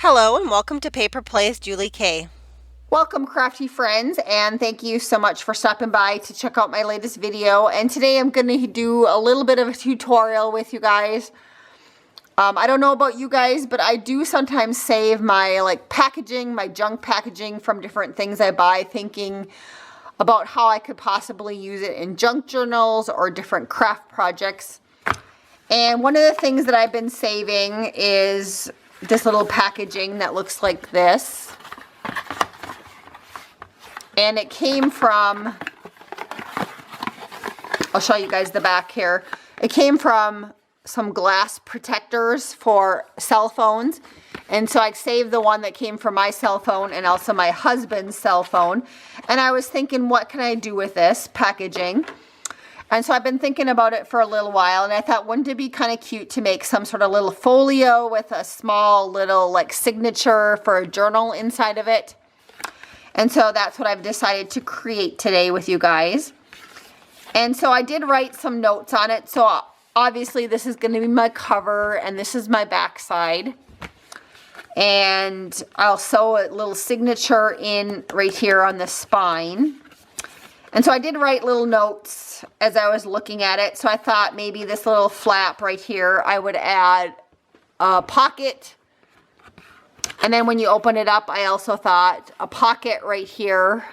Hello and welcome to Paper Plays Julie K. Welcome crafty friends, and thank you so much for stopping by to check out my latest video. And today I'm going to do a little bit of a tutorial with you guys. I don't know about you guys, but I do sometimes save my packaging, my junk packaging from different things I buy, thinking about how I could possibly use it in junk journals or different craft projects. And one of the things that I've been saving is this little packaging that looks like this. And it came from, I'll show you guys the back here. It came from some glass protectors for cell phones. And so I saved the one that came from my cell phone and also my husband's cell phone. And I was thinking, what can I do with this packaging? And so I've been thinking about it for a little while, and I thought, wouldn't it be kind of cute to make some sort of little folio with a small little signature for a journal inside of it? And so that's what I've decided to create today with you guys. And so I did write some notes on it. So obviously this is going to be my cover, and this is my back side. And I'll sew a little signature in right here on the spine. And so I did write little notes as I was looking at it. So I thought maybe this little flap right here, I would add a pocket. And then when you open it up, I also thought a pocket right here.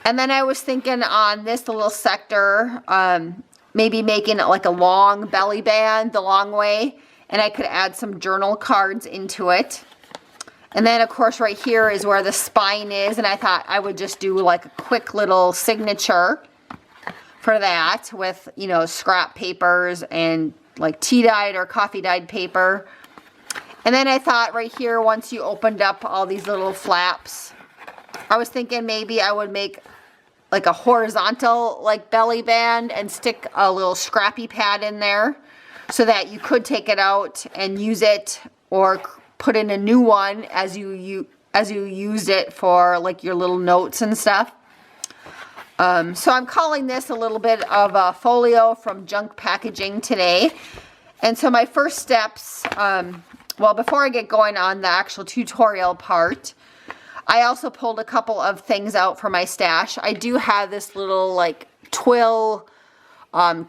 And then I was thinking on this little sector, maybe making it like a long belly band the long way. And I could add some journal cards into it. And then, of course, right here is where the spine is, and I thought I would just do like a quick little signature for that with, you know, scrap papers and like tea-dyed or coffee-dyed paper. And then I thought right here, once you opened up all these little flaps, I was thinking maybe I would make like a horizontal belly band and stick a little scrappy pad in there so that you could take it out and use it, or put in a new one as you use it for like your little notes and stuff. So I'm calling this a little bit of a folio from junk packaging today. And so my first steps, well, before I get going on the actual tutorial part, I also pulled a couple of things out for my stash. I do have this little twill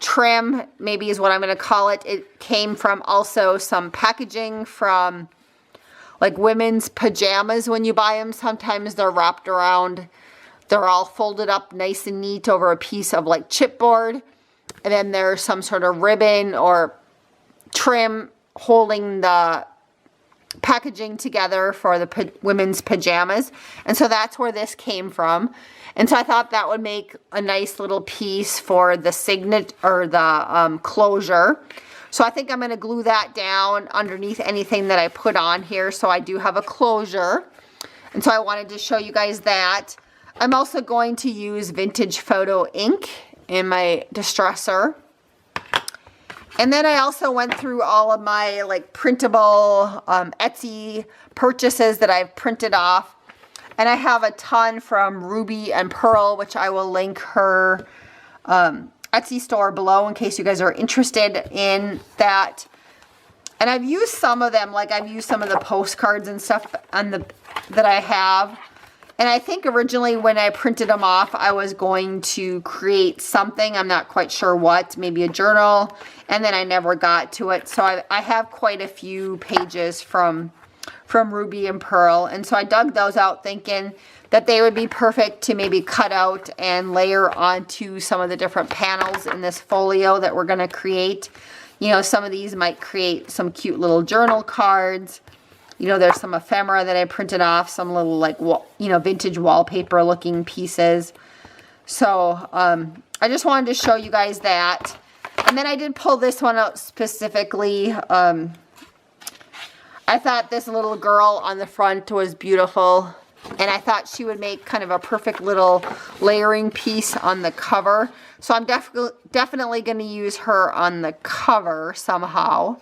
trim, maybe is what I'm going to call it. It came from also some packaging from women's pajamas. When you buy them, sometimes they're wrapped around, they're all folded up nice and neat over a piece of chipboard, and then there's some sort of ribbon or trim holding the packaging together for the women's pajamas. And so that's where this came from. And so I thought that would make a nice little piece for the signet or the closure. So I think I'm going to glue that down underneath anything that I put on here, so I do have a closure. And so I wanted to show you guys that. I'm also going to use vintage photo ink in my distresser. And then I also went through all of my printable Etsy purchases that I've printed off. And I have a ton from Ruby and Pearl, which I will link her Etsy store below in case you guys are interested in that. And I've used some of them, I've used some of the postcards and stuff that I have. And I think originally when I printed them off, I was going to create something. I'm not quite sure what, maybe a journal. And then I never got to it. So I have quite a few pages from Ruby and Pearl. And so I dug those out thinking that they would be perfect to maybe cut out and layer onto some of the different panels in this folio that we're going to create. You know, some of these might create some cute little journal cards. You know, there's some ephemera that I printed off, some little vintage wallpaper looking pieces. So I just wanted to show you guys that. And then I did pull this one out specifically. I thought this little girl on the front was beautiful. And I thought she would make kind of a perfect little layering piece on the cover. So I'm definitely going to use her on the cover somehow.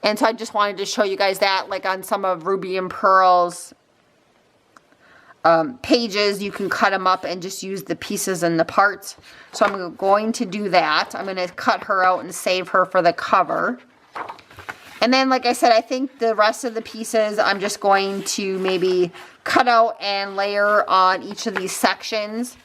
And so I just wanted to show you guys that, on some of Ruby and Pearl's pages, you can cut them up and just use the pieces and the parts. So I'm going to do that. I'm going to cut her out and save her for the cover. And then, like I said, I think the rest of the pieces I'm just going to maybe cut out and layer on each of these sections.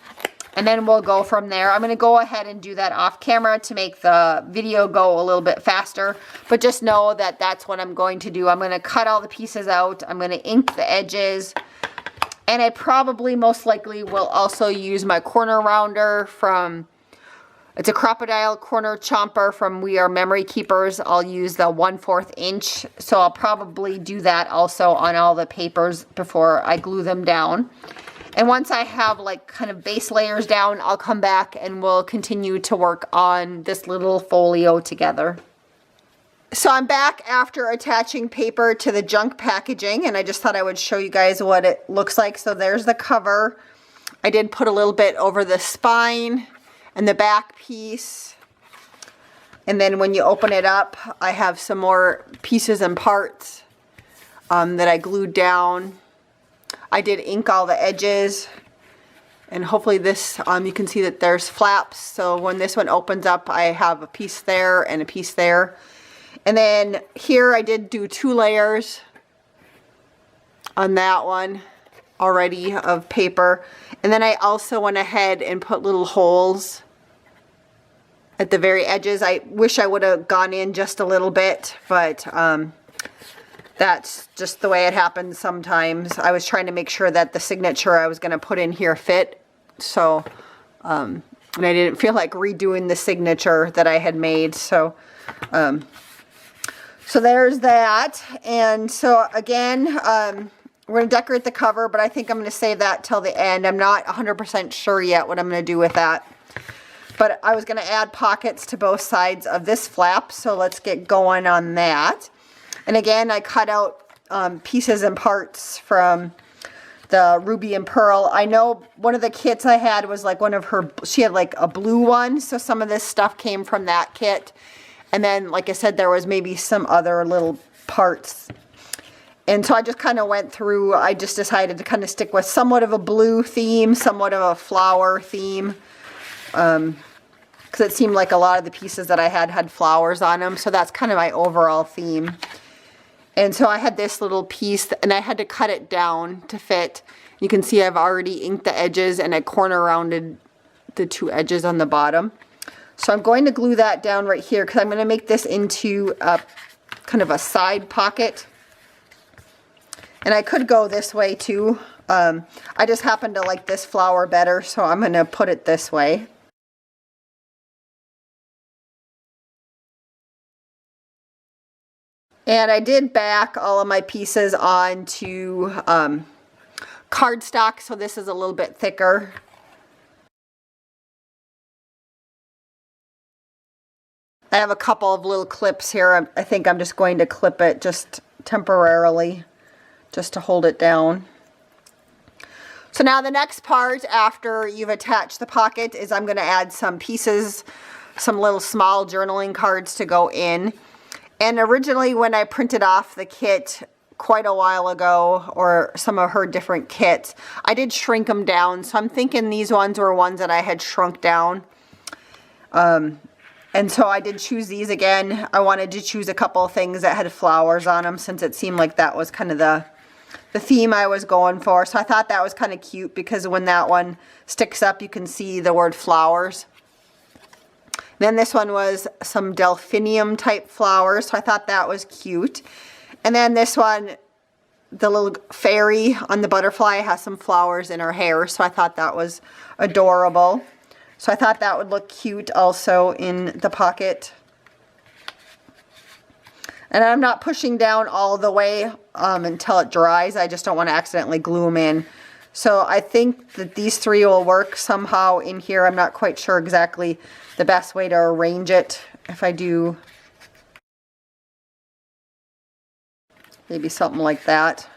And then we'll go from there. I'm going to go ahead and do that off camera to make the video go a little bit faster. But just know that that's what I'm going to do. I'm going to cut all the pieces out. I'm going to ink the edges. And I probably most likely will also use my corner rounder from, it's a crocodile corner chomper from We Are Memory Keepers. I'll use the 1/4 inch. So I'll probably do that also on all the papers before I glue them down. And once I have like kind of base layers down, I'll come back and we'll continue to work on this little folio together. So I'm back after attaching paper to the junk packaging, and I just thought I would show you guys what it looks like. So there's the cover. I did put a little bit over the spine and the back piece. And then when you open it up, I have some more pieces and parts that I glued down. I did ink all the edges, and hopefully this, you can see that there's flaps. So when this one opens up, I have a piece there and a piece there. And then here I did do 2 layers on that one already of paper. And then I also went ahead and put little holes at the very edges. I wish I would have gone in just a little bit, but that's just the way it happens sometimes. I was trying to make sure that the signature I was going to put in here fit. So, and I didn't feel like redoing the signature that I had made. So, so there's that. And so again, we're going to decorate the cover, but I think I'm going to save that till the end. I'm not 100% sure yet what I'm going to do with that. But I was going to add pockets to both sides of this flap. So let's get going on that. And again, I cut out pieces and parts from the Ruby and Pearl. I know one of the kits I had was like one of her, she had like a blue one. So some of this stuff came from that kit. And then, like I said, there was maybe some other little parts. And so I just kind of went through, I just decided to kind of stick with somewhat of a blue theme, somewhat of a flower theme. Because it seemed like a lot of the pieces that I had flowers on them. So that's kind of my overall theme. And so I had this little piece, and I had to cut it down to fit. You can see I've already inked the edges, and I corner rounded the 2 edges on the bottom. So I'm going to glue that down right here, because I'm going to make this into a kind of a side pocket. And I could go this way too. I just happen to like this flower better, so I'm going to put it this way. And I did back all of my pieces onto cardstock, so this is a little bit thicker. I have a couple of little clips here. I think I'm just going to clip it just temporarily, just to hold it down. So now the next part after you've attached the pocket is I'm going to add some pieces, some little small journaling cards to go in. And originally when I printed off the kit quite a while ago, or some of her different kits, I did shrink them down. So I'm thinking these ones were ones that I had shrunk down. And so I did choose these again. I wanted to choose a couple of things that had flowers on them, since it seemed like that was kind of the theme I was going for. So I thought that was kind of cute, because when that one sticks up, you can see the word flowers. Then this one was some delphinium type flowers, so I thought that was cute. And then this one, the little fairy on the butterfly has some flowers in her hair, so I thought that was adorable. So I thought that would look cute also in the pocket. And I'm not pushing down all the way until it dries. I just don't want to accidentally glue them in. So I think that these 3 will work somehow in here. I'm not quite sure exactly the best way to arrange it. If I do maybe something like that.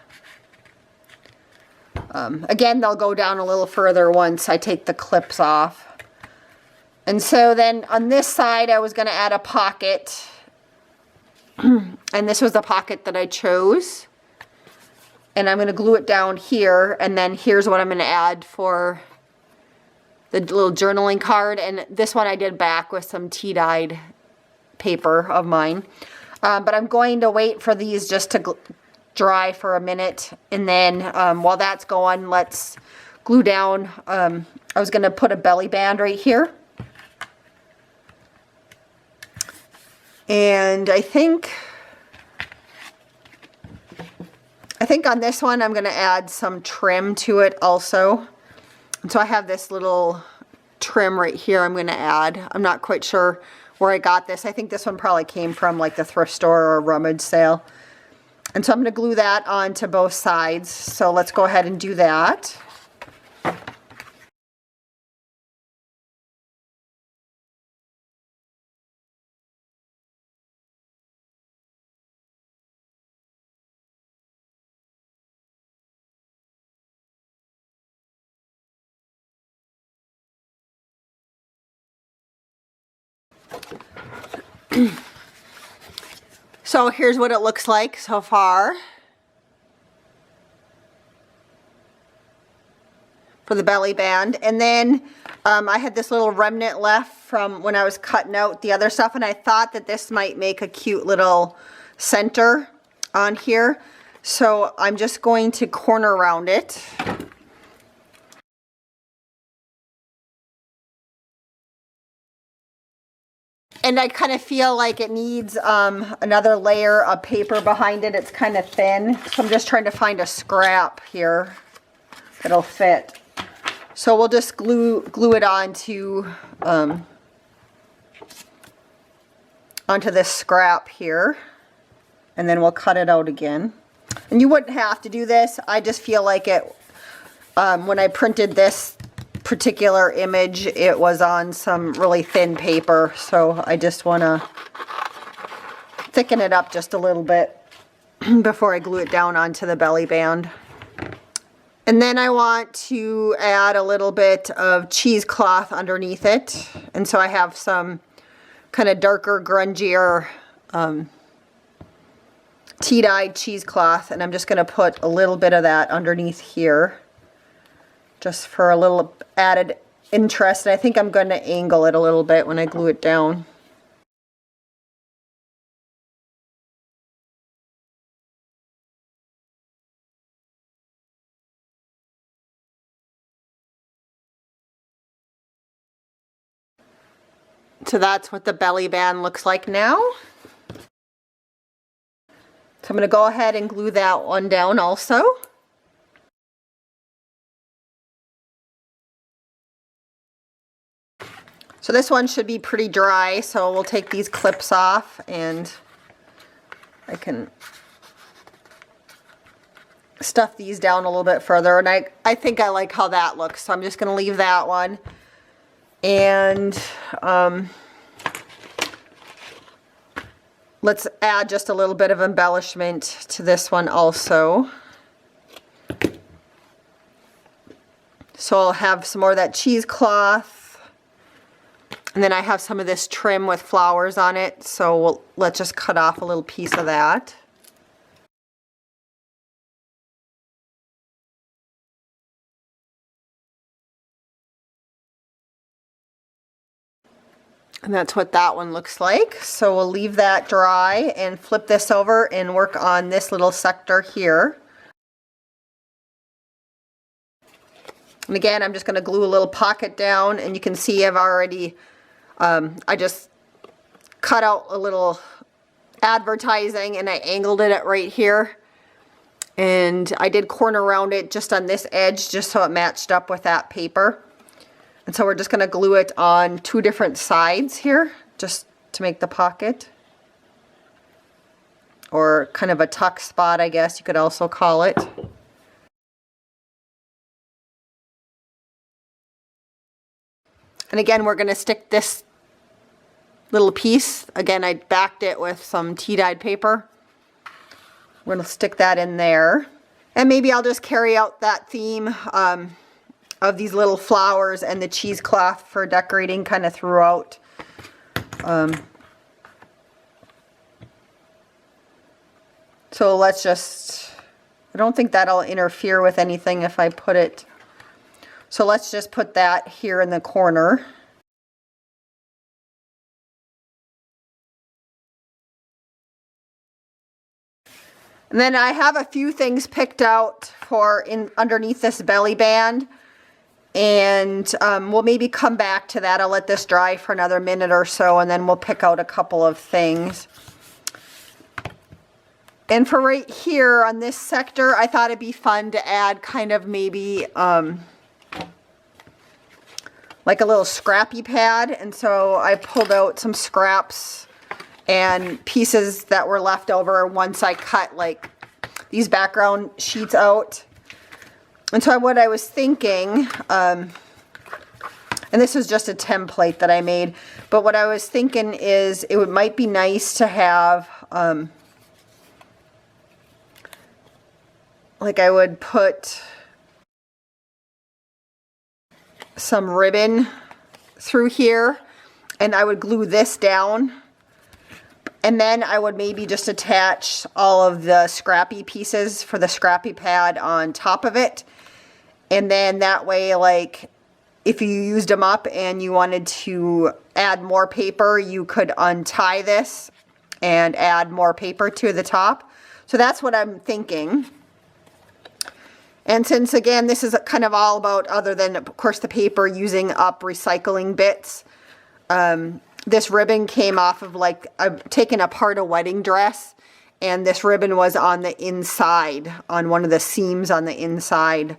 Again, they'll go down a little further once I take the clips off. And so then on this side, I was going to add a pocket. And this was the pocket that I chose. And I'm going to glue it down here, and then here's what I'm going to add for the little journaling card. And this one I did back with some tea-dyed paper of mine. But I'm going to wait for these just to dry for a minute. And then while that's going, let's glue down. I was going to put a belly band right here. And I think on this one I'm going to add some trim to it also. And so I have this little trim right here I'm going to add. I'm not quite sure where I got this. I think this one probably came from like the thrift store or a rummage sale. And so I'm going to glue that onto both sides. So let's go ahead and do that. So here's what it looks like so far for the belly band. And then I had this little remnant left from when I was cutting out the other stuff, and I thought that this might make a cute little center on here. So I'm just going to corner round it. And I kind of feel like it needs another layer of paper behind it. It's kind of thin. So I'm just trying to find a scrap here that'll fit. So we'll just glue it onto this scrap here. And then we'll cut it out again. And you wouldn't have to do this. I just feel like it, when I printed this particular image, it was on some really thin paper, so I just want to thicken it up just a little bit before I glue it down onto the belly band. And then I want to add a little bit of cheesecloth underneath it, and so I have some kind of darker, grungier tea-dyed cheesecloth, and I'm just going to put a little bit of that underneath here, just for a little added interest. And I think I'm going to angle it a little bit when I glue it down. So that's what the belly band looks like now. So I'm going to go ahead and glue that one down also. So this one should be pretty dry, so we'll take these clips off and I can stuff these down a little bit further. And I think I like how that looks, so I'm just going to leave that one. And let's add just a little bit of embellishment to this one also. So I'll have some more of that cheesecloth. And then I have some of this trim with flowers on it, so let's just cut off a little piece of that. And that's what that one looks like. So we'll leave that dry and flip this over and work on this little sector here. And again, I'm just going to glue a little pocket down, and you can see I've already I just cut out a little advertising and I angled it right here, and I did corner around it just on this edge just so it matched up with that paper. And so we're just going to glue it on two different sides here just to make the pocket, or kind of a tuck spot, I guess you could also call it. And again, we're going to stick this little piece. Again, I backed it with some tea-dyed paper. We're going to stick that in there. And maybe I'll just carry out that theme of these little flowers and the cheesecloth for decorating kind of throughout. So let's just, I don't think that'll interfere with anything if I put it. So let's just put that here in the corner. And then I have a few things picked out for underneath this belly band. And we'll maybe come back to that. I'll let this dry for another minute or so, and then we'll pick out a couple of things. And for right here on this sector, I thought it'd be fun to add kind of maybe like a little scrappy pad. And so I pulled out some scraps and pieces that were left over once I cut like these background sheets out. And so what I was thinking, and this is just a template that I made, but what I was thinking is might be nice to have, like I would put some ribbon through here, and I would glue this down, and then I would maybe just attach all of the scrappy pieces for the scrappy pad on top of it. And then that way, like, if you used them up and you wanted to add more paper, you could untie this and add more paper to the top. So that's what I'm thinking. And since, again, this is kind of all about, other than, of course, the paper, using up recycling bits, this ribbon came off of, like, I've taken apart a wedding dress, and this ribbon was on the inside, on one of the seams on the inside.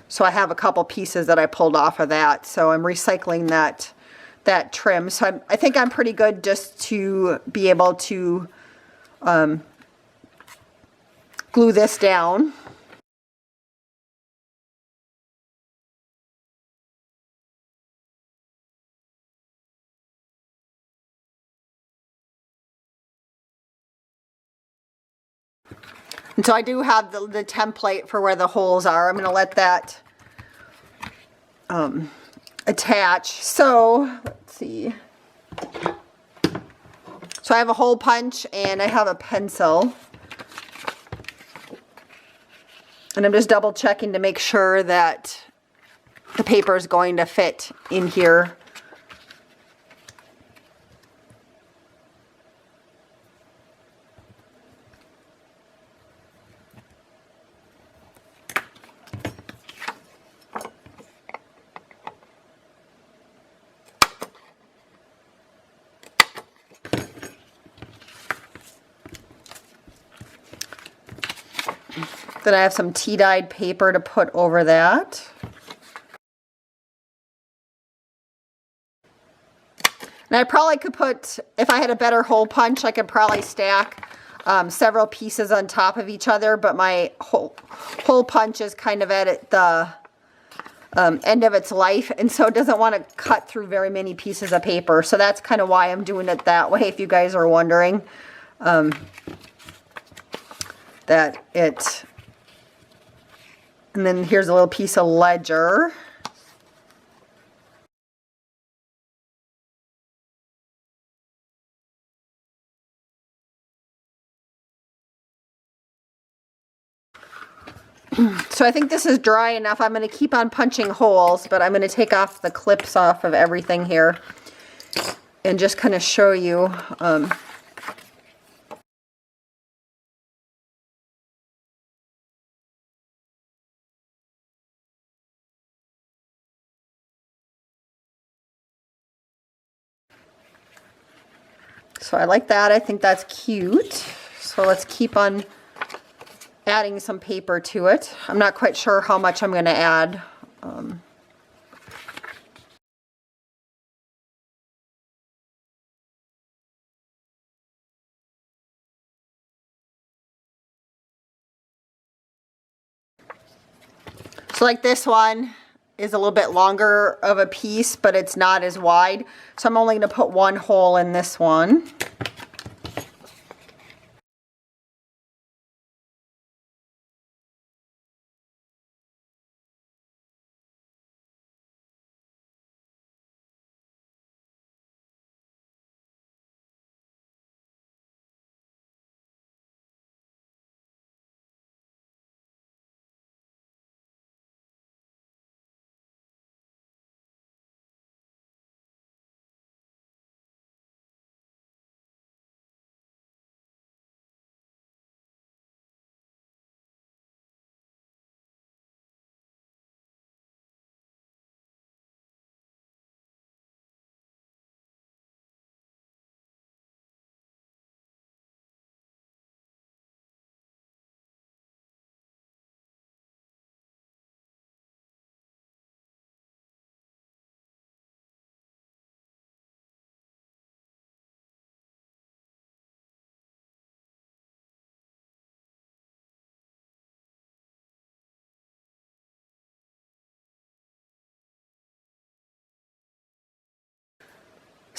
So I have a couple pieces that I pulled off of that. So I'm recycling that trim. So I think I'm pretty good just to be able to glue this down. And so I do have the template for where the holes are. I'm going to let that attach. So let's see. So I have a hole punch and I have a pencil. And I'm just double checking to make sure that the paper is going to fit in here. Then I have some tea-dyed paper to put over that. And I probably could put, if I had a better hole punch, I could probably stack several pieces on top of each other, but my hole punch is kind of at the end of its life, and so it doesn't want to cut through very many pieces of paper. So that's kind of why I'm doing it that way, if you guys are wondering. And then here's a little piece of ledger. So I think this is dry enough. I'm going to keep on punching holes, but I'm going to take off the clips off of everything here and just kind of show you. So I like that. I think that's cute. So let's keep on adding some paper to it. I'm not quite sure how much I'm going to add. So like this one is a little bit longer of a piece, but it's not as wide. So I'm only going to put one hole in this one.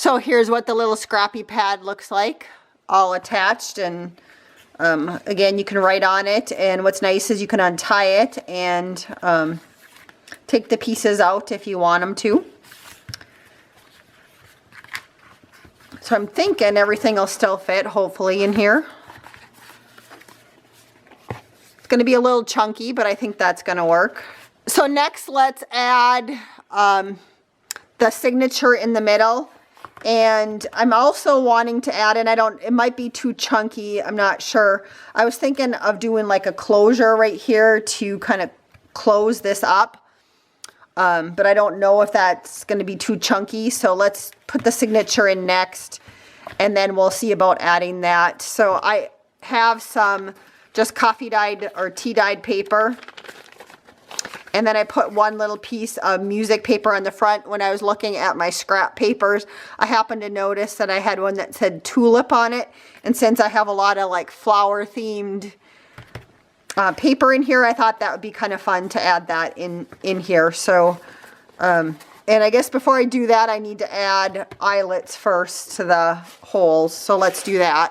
So here's what the little scrappy pad looks like, all attached, and again, you can write on it, and what's nice is you can untie it and take the pieces out if you want them to. So I'm thinking everything will still fit, hopefully, in here. It's going to be a little chunky, but I think that's going to work. So next, let's add the signature in the middle. And I'm also wanting to add, and it might be too chunky, I'm not sure. I was thinking of doing like a closure right here to kind of close this up. But I don't know if that's going to be too chunky. So let's put the signature in next, and then we'll see about adding that. So I have some just coffee dyed or tea dyed paper. And then I put one little piece of music paper on the front. When I was looking at my scrap papers, I happened to notice that I had one that said tulip on it. And since I have a lot of like flower themed paper in here, I thought that would be kind of fun to add that in here. So, and I guess before I do that, I need to add eyelets first to the holes. So let's do that.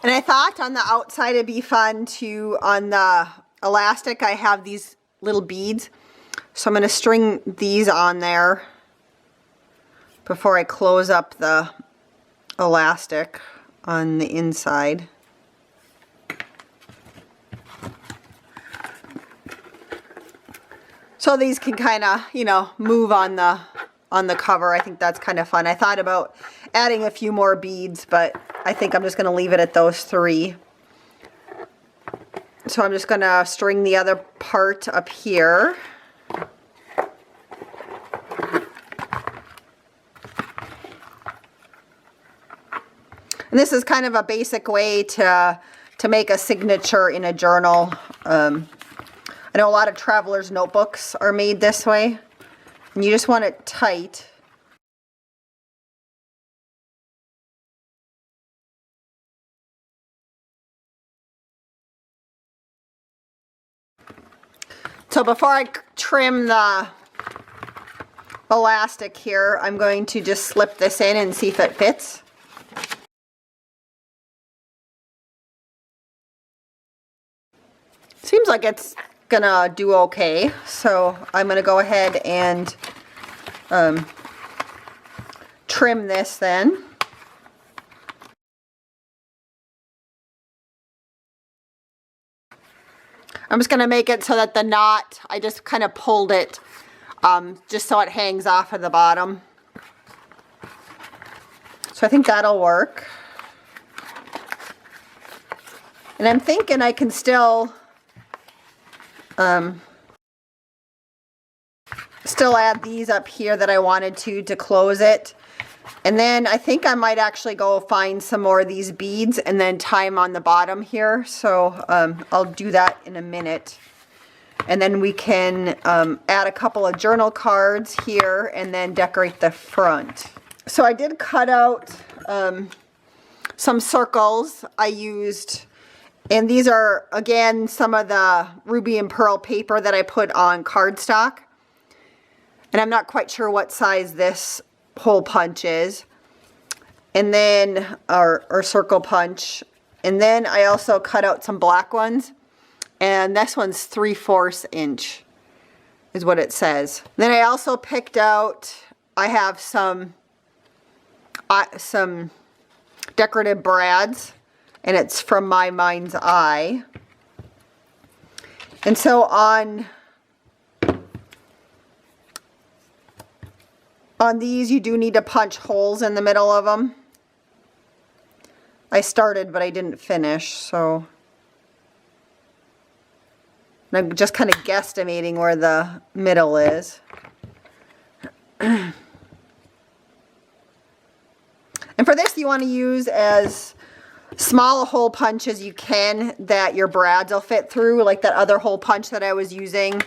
And I thought on the outside it'd be fun to, on the elastic, I have these little beads. So I'm going to string these on there before I close up the elastic on the inside. So these can kind of, you know, move on the cover. I think that's kind of fun. I thought about adding a few more beads, but I think I'm just going to leave it at those 3. So I'm just going to string the other part up here. And this is kind of a basic way to make a signature in a journal. I know a lot of travelers' notebooks are made this way. And you just want it tight. So before I trim the elastic here, I'm going to just slip this in and see if it fits. Seems like it's gonna do okay, so I'm gonna go ahead and trim this then. I'm just gonna make it so that the knot, I just kind of pulled it just so it hangs off of the bottom. So I think that'll work. And I'm thinking I can still add these up here that I wanted to close it. And then I think I might actually go find some more of these beads and then tie them on the bottom here. So I'll do that in a minute. And then we can add a couple of journal cards here and then decorate the front. So I did cut out some circles I used. And these are, again, some of the Ruby and Pearl paper that I put on cardstock. And I'm not quite sure what size this hole punch is. And then, or circle punch. And then I also cut out some black ones. And this one's 3/4 inch is what it says. Then I also picked out, I have some decorative brads. And it's from My Mind's Eye. And so on these, you do need to punch holes in the middle of them. I started, but I didn't finish, so I'm just kind of guesstimating where the middle is. And for this, you want to use as small hole punches you can that your brads will fit through, like that other hole punch that I was using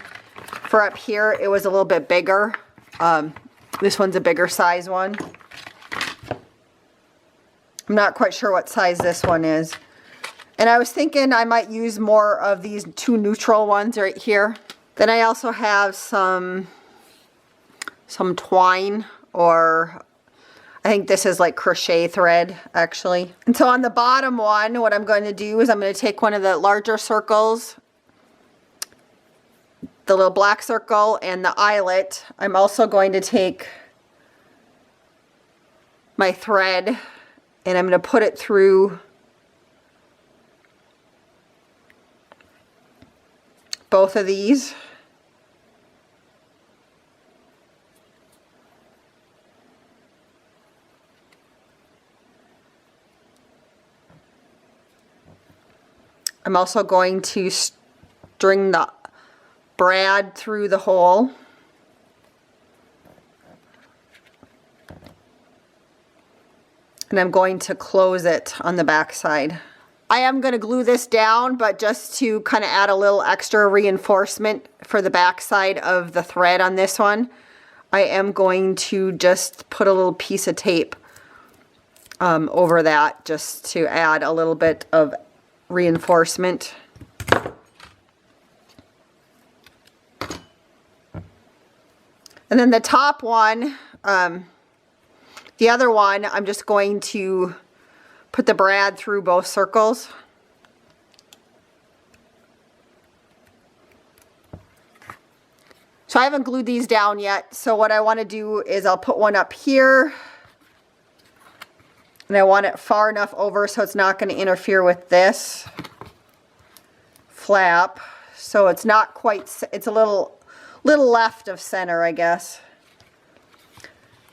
for up here. It was a little bit bigger. This one's a bigger size one. I'm not quite sure what size this one is. And I was thinking I might use more of these 2 neutral ones right here. Then I also have some twine, or I think this is like crochet thread actually. And so on the bottom one, what I'm going to do is I'm going to take one of the larger circles, the little black circle and the eyelet. I'm also going to take my thread and I'm going to put it through both of these. I'm also going to string the brad through the hole. And I'm going to close it on the back side. I am going to glue this down, but just to kind of add a little extra reinforcement for the back side of the thread on this one, I am going to just put a little piece of tape over that just to add a little bit of reinforcement. And then the top one, the other one, I'm just going to put the brad through both circles. So I haven't glued these down yet. So what I want to do is I'll put one up here. And I want it far enough over so it's not going to interfere with this flap. So it's not quite, it's a little left of center, I guess.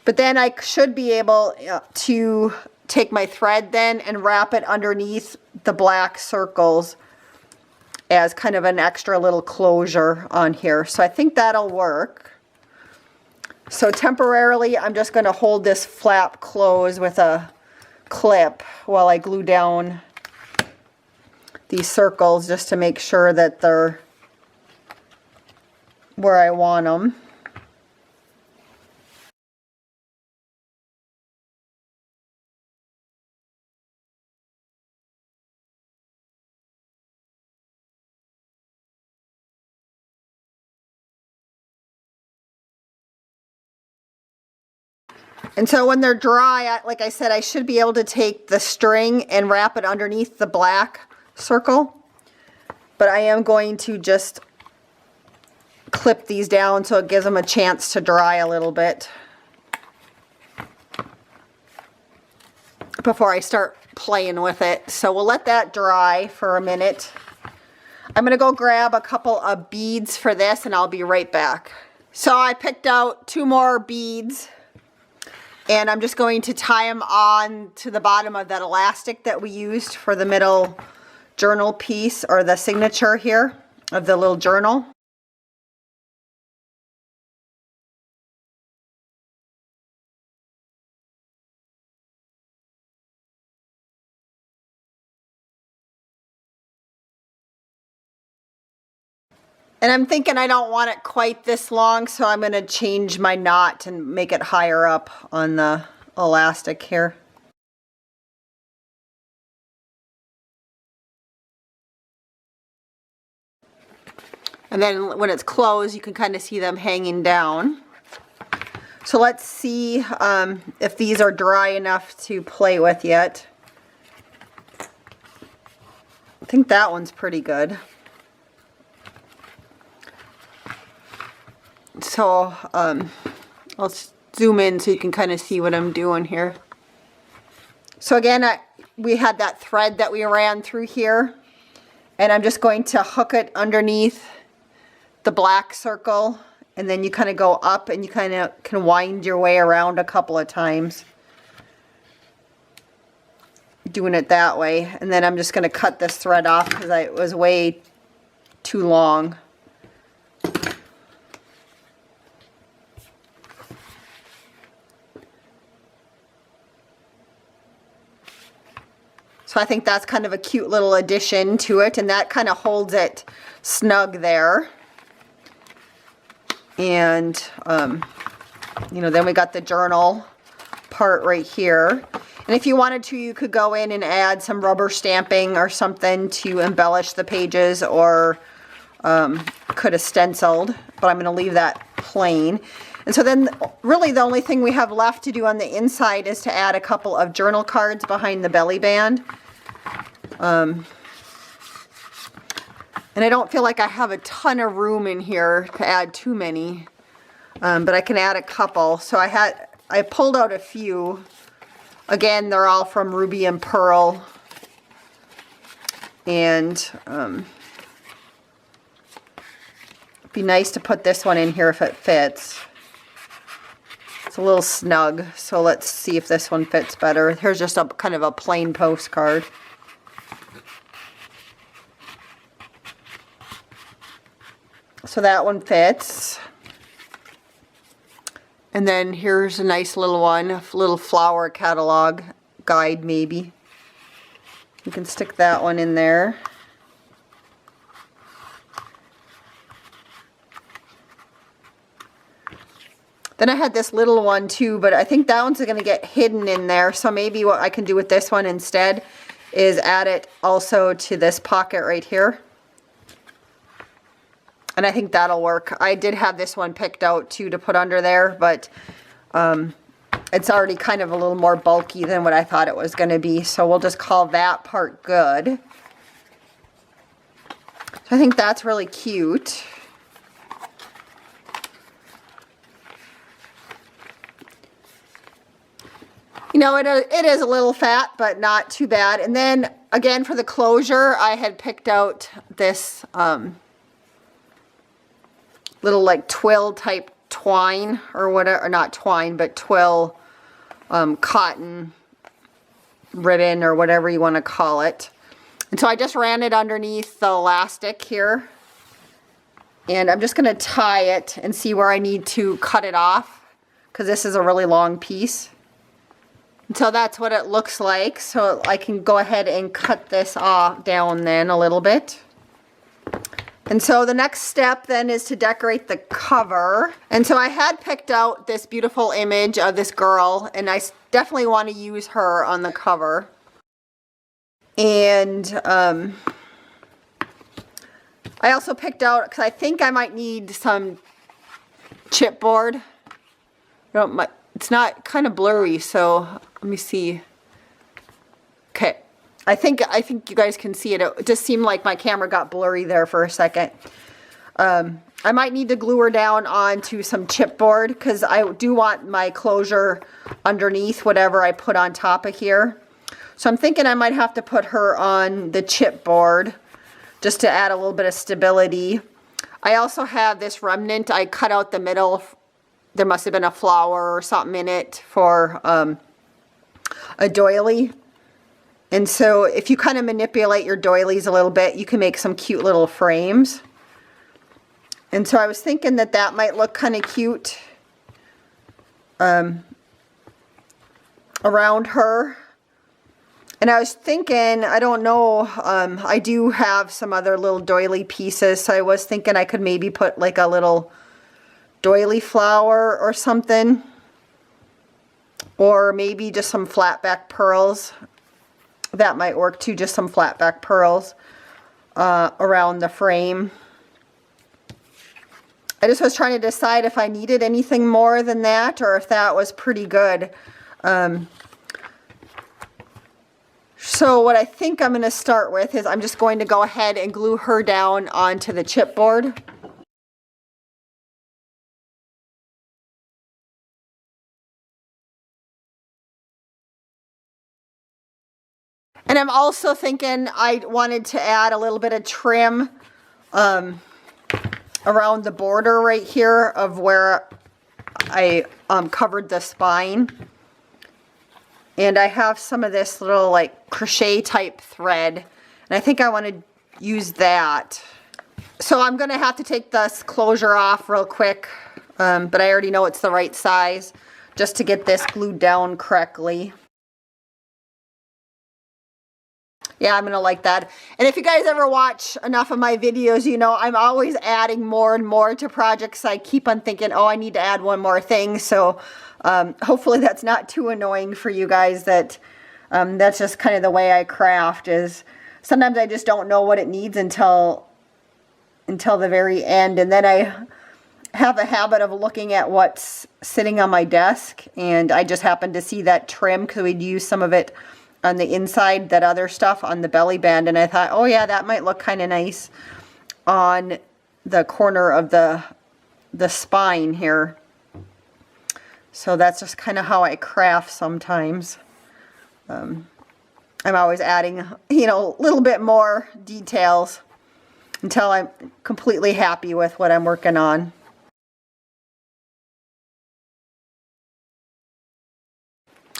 But then I should be able to take my thread then and wrap it underneath the black circles as kind of an extra little closure on here. So I think that'll work. So temporarily I'm just going to hold this flap closed with a clip while I glue down these circles just to make sure that they're where I want them. And so when they're dry, like I said, I should be able to take the string and wrap it underneath the black circle. But I am going to just clip these down so it gives them a chance to dry a little bit before I start playing with it. So we'll let that dry for a minute. I'm going to go grab a couple of beads for this and I'll be right back. So I picked out 2 more beads. And I'm just going to tie them on to the bottom of that elastic that we used for the middle journal piece, or the signature here of the little journal. And I'm thinking I don't want it quite this long, so I'm going to change my knot and make it higher up on the elastic here. And then when it's closed, you can kind of see them hanging down. So let's see if these are dry enough to play with yet. I think that one's pretty good. So I'll zoom in so you can kind of see what I'm doing here. So again, we had that thread that we ran through here, and I'm just going to hook it underneath the black circle, and then you kind of go up and you kind of can wind your way around a couple of times, doing it that way. And then I'm just going to cut this thread off because it was way too long. So I think that's kind of a cute little addition to it, and that kind of holds it snug there. And, you know, then we got the journal part right here. And if you wanted to, you could go in and add some rubber stamping or something to embellish the pages, or could have stenciled, but I'm going to leave that plain. And so then really the only thing we have left to do on the inside is to add a couple of journal cards behind the belly band. And I don't feel like I have a ton of room in here to add too many, but I can add a couple. So I pulled out a few. Again, they're all from Ruby and Pearl. And it'd be nice to put this one in here if it fits. It's a little snug, so let's see if this one fits better. Here's just a kind of a plain postcard. So that one fits. And then here's a nice little one, a little flower catalog guide maybe. You can stick that one in there. Then I had this little one too, but I think that one's going to get hidden in there. So maybe what I can do with this one instead is add it also to this pocket right here. And I think that'll work. I did have this one picked out too to put under there, but it's already kind of a little more bulky than what I thought it was going to be. So we'll just call that part good. So I think that's really cute. You know, it is a little fat, but not too bad. And then, again, for the closure, I had picked out this little, like, twill type twine, or whatever, or not twine, but twill cotton ribbon, or whatever you want to call it. And so I just ran it underneath the elastic here. And I'm just going to tie it and see where I need to cut it off, because this is a really long piece. So that's what it looks like. So I can go ahead and cut this off down then a little bit. And so the next step then is to decorate the cover. And so I had picked out this beautiful image of this girl, and I definitely want to use her on the cover. And I also picked out, because I think I might need some chipboard. It's not kind of blurry, so let me see. Okay, I think you guys can see it. It just seemed like my camera got blurry there for a second. I might need to glue her down onto some chipboard, because I do want my closure underneath whatever I put on top of here. So I'm thinking I might have to put her on the chipboard just to add a little bit of stability. I also have this remnant. I cut out the middle. There must have been a flower or something in it for a doily. And so if you kind of manipulate your doilies a little bit, you can make some cute little frames. And so I was thinking that that might look kind of cute around her. And I was thinking, I don't know, I do have some other little doily pieces, so I was thinking I could maybe put like a little doily flower or something, or maybe just some flat back pearls. That might work too, just some flat back pearls around the frame. I just was trying to decide if I needed anything more than that, or if that was pretty good. So what I think I'm going to start with is I'm just going to go ahead and glue her down onto the chipboard. And I'm also thinking I wanted to add a little bit of trim around the border right here of where I covered the spine. And I have some of this little like crochet type thread, and I think I want to use that. So I'm going to have to take this closure off real quick, but I already know it's the right size just to get this glued down correctly. Yeah, I'm going to like that. And if you guys ever watch enough of my videos, you know I'm always adding more and more to projects. I keep on thinking, oh, I need to add one more thing. So hopefully that's not too annoying for you guys. That's just kind of the way I craft, is sometimes I just don't know what it needs until the very end. And then I have a habit of looking at what's sitting on my desk. And I just happened to see that trim because we'd use some of it on the inside, that other stuff on the belly band, and I thought, oh yeah, that might look kind of nice on the corner of the spine here. So that's just kind of how I craft sometimes. I'm always adding, you know, a little bit more details until I'm completely happy with what I'm working on.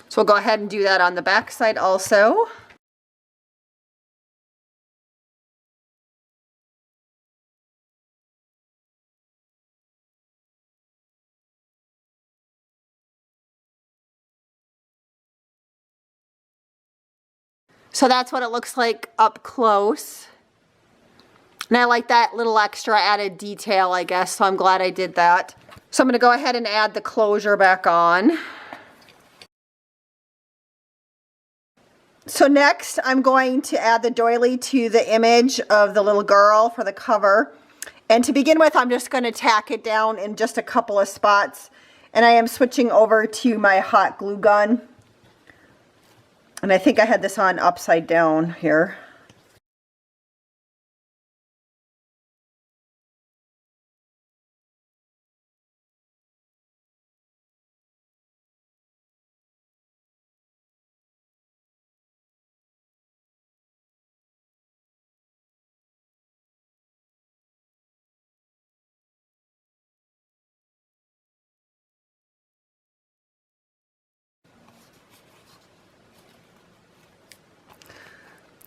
So we'll go ahead and do that on the back side also. So that's what it looks like up close. And I like that little extra added detail, I guess, so I'm glad I did that. So I'm going to go ahead and add the closure back on. So next, I'm going to add the doily to the image of the little girl for the cover. And to begin with, I'm just going to tack it down in just a couple of spots. And I am switching over to my hot glue gun. And I think I had this on upside down here.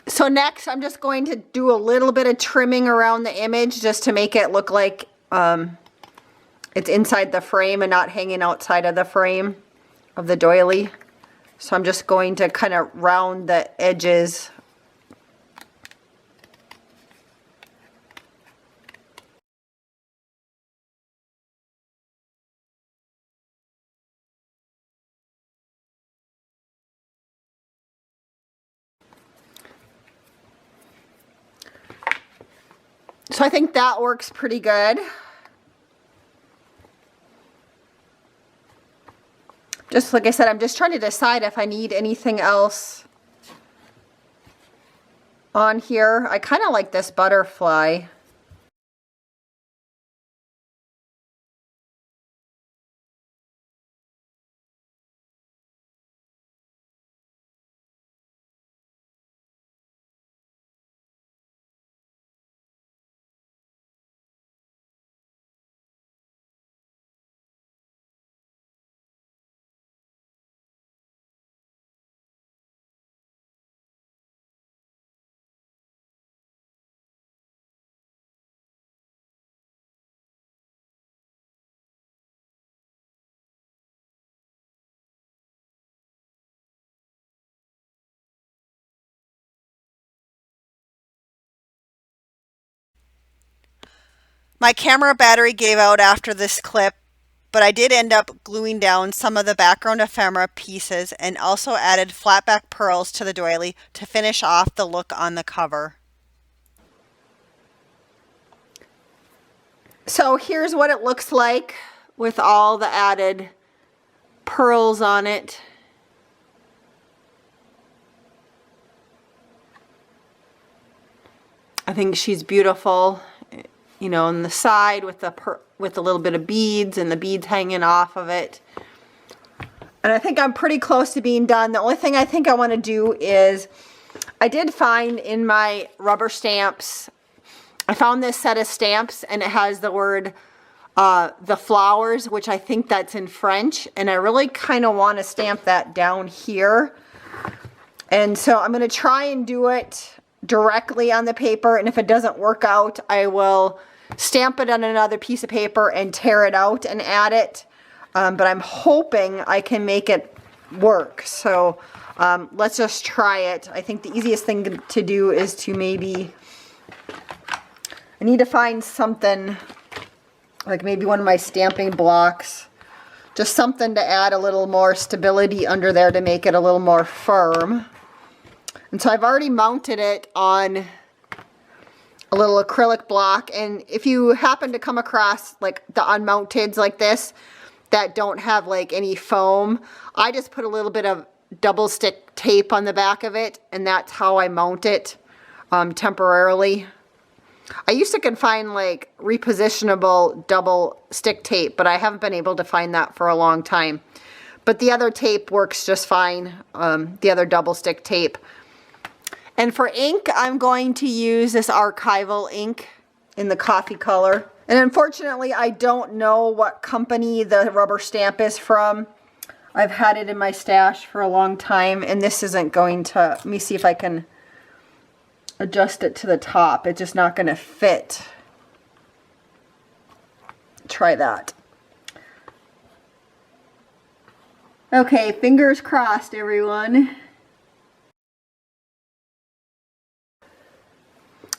So next, I'm just going to do a little bit of trimming around the image just to make it look like it's inside the frame and not hanging outside of the frame of the doily. So I'm just going to kind of round the edges. So I think that works pretty good. Just like I said, I'm just trying to decide if I need anything else on here. I kind of like this butterfly. My camera battery gave out after this clip, but I did end up gluing down some of the background ephemera pieces and also added flatback pearls to the doily to finish off the look on the cover. So here's what it looks like with all the added pearls on it. I think she's beautiful, you know, on the side with a little bit of beads and the beads hanging off of it. And I think I'm pretty close to being done. The only thing I think I want to do is, I did find in my rubber stamps, I found this set of stamps and it has the word the flowers, which I think that's in French, and I really kind of want to stamp that down here. And so I'm going to try and do it directly on the paper, and if it doesn't work out, I will stamp it on another piece of paper and tear it out and add it. But I'm hoping I can make it work. So Let's just try it. I think the easiest thing to do is to maybe, I need to find something, like maybe one of my stamping blocks. Just something to add a little more stability under there to make it a little more firm. And so I've already mounted it on a little acrylic block. And if you happen to come across like the unmounteds like this that don't have like any foam, I just put a little bit of double stick tape on the back of it, and that's how I mount it temporarily. I used to find like repositionable double stick tape, but I haven't been able to find that for a long time. But the other tape works just fine, the other double stick tape. And for ink, I'm going to use this archival ink in the coffee color. And unfortunately, I don't know what company the rubber stamp is from. I've had it in my stash for a long time, and this isn't going to, let me see if I can adjust it to the top. It's just not going to fit. Try that. Okay, fingers crossed, everyone.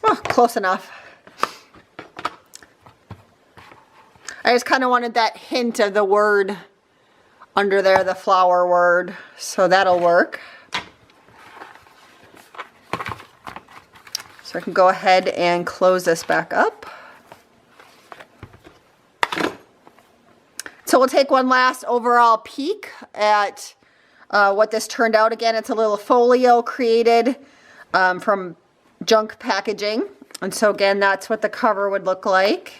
Oh, close enough. I just kind of wanted that hint of the word under there, the flower word, so that'll work. So I can go ahead and close this back up. So we'll take one last overall peek at what this turned out. Again, it's a little folio created from junk packaging. And so again, that's what the cover would look like.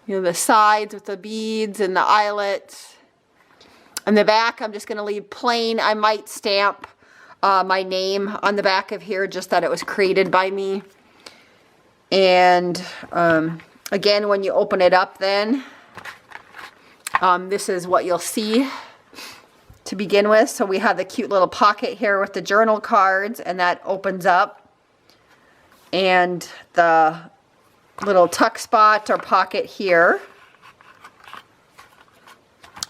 You know, the sides with the beads and the eyelets. And the back, I'm just going to leave plain. I might stamp my name on the back of here, just that it was created by me. And again, when you open it up then, this is what you'll see to begin with. So we have the cute little pocket here with the journal cards, and that opens up. And the little tuck spot or pocket here.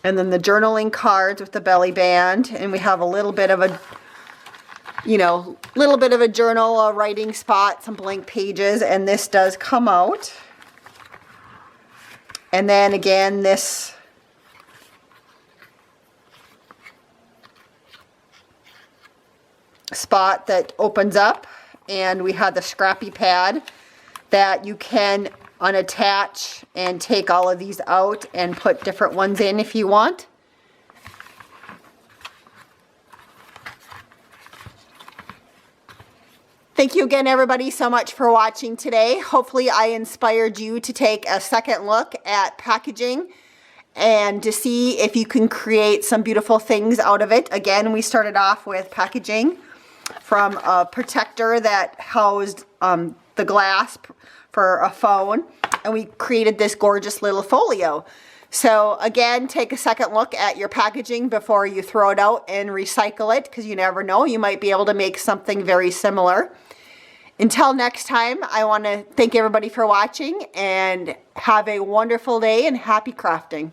And then the journaling cards with the belly band. And we have a little bit of a, you know, little bit of a journal, a writing spot, some blank pages. And this does come out. And then again, this spot that opens up. And we have the scrappy pad that you can unattach and take all of these out and put different ones in if you want. Thank you again, everybody, so much for watching today. Hopefully I inspired you to take a second look at packaging and to see if you can create some beautiful things out of it. Again, we started off with packaging from a protector that housed the glass for a phone, and we created this gorgeous little folio. So again, take a second look at your packaging before you throw it out and recycle it, because you never know, you might be able to make something very similar. Until next time, I want to thank everybody for watching, and have a wonderful day and happy crafting.